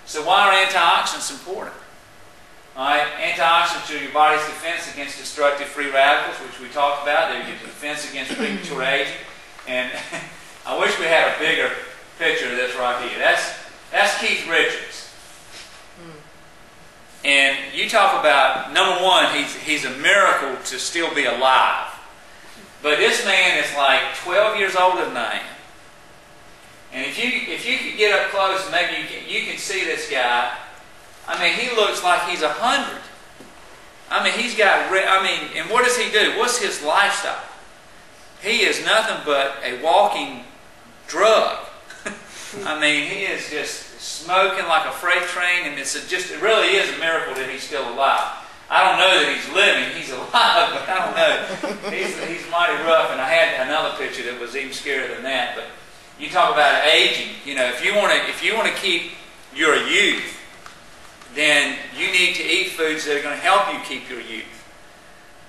So why are antioxidants important? All right, antioxidants are your body's defense against destructive free radicals, which we talked about. They're your defense against premature aging. And I wish we had a bigger picture of this right here. That's Keith Richards. And you talk about, number one, he's a miracle to still be alive. But this man is like 12 years older than I am. And if you could get up close and maybe you can see this guy, I mean, he looks like he's 100. I mean, he's got, and what does he do? What's his lifestyle? He is nothing but a walking drug. I mean, he is just smoking like a freight train, and it really is a miracle that he's still alive. I don't know that he's living. He's alive, but I don't know. He's mighty rough, and I had another picture that was even scarier than that. But you talk about aging. You know, if you want to keep your youth, then you need to eat foods that are going to help you keep your youth.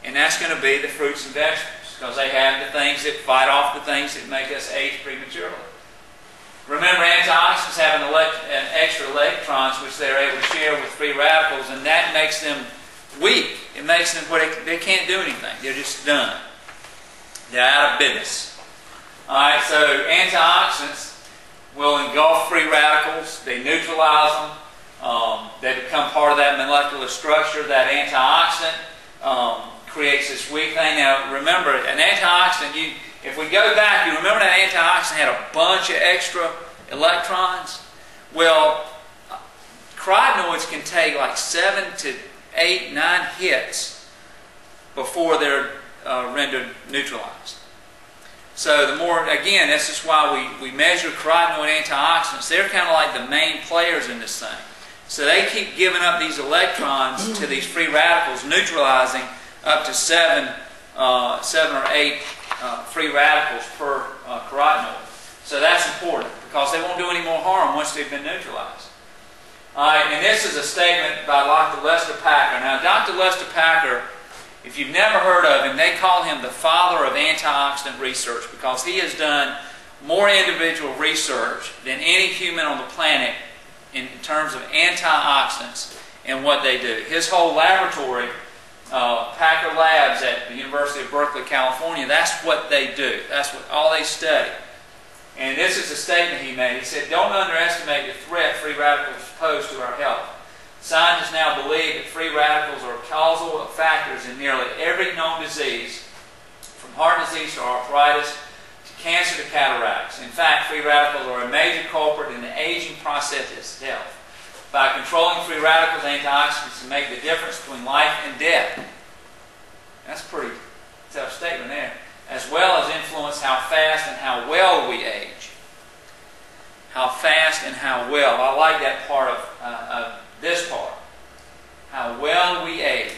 And that's going to be the fruits and vegetables, because they have the things that fight off the things that make us age prematurely. Remember, antioxidants have an extra electrons which they're able to share with free radicals, and that makes them weak. It makes them they can't do anything. They're just done. They're out of business. Alright, so antioxidants will engulf free radicals. They neutralize them. They become part of that molecular structure. That antioxidant creates this weak thing. Now, remember, an antioxidant, if we go back, you remember that antioxidant had a bunch of extra electrons? Well, carotenoids can take like 7 to 8, 9 hits before they're rendered neutralized. So the more, again, this is why we measure carotenoid antioxidants. They're kind of like the main players in this thing. So they keep giving up these electrons to these free radicals, neutralizing up to 7 or 8 free radicals per carotenoid. So that's important, because they won't do any more harm once they've been neutralized. Alright, and this is a statement by Dr. Lester Packer. Now, Dr. Lester Packer, if you've never heard of him, they call him the father of antioxidant research, because he has done more individual research than any human on the planet in terms of antioxidants and what they do. His whole laboratory, Packer Labs at the University of Berkeley, California, that's what they do. That's what all they study. And this is a statement he made. He said, "Don't underestimate the threat free radicals pose to our health. Scientists now believe that free radicals are causal factors in nearly every known disease, from heart disease to arthritis, to cancer to cataracts. In fact, free radicals are a major culprit in the aging process itself. By controlling free radicals, antioxidants can make the difference between life and death." That's a pretty tough statement there. "As well as influence how fast and how well we age." How fast and how well. I like that part of this part. How well we age.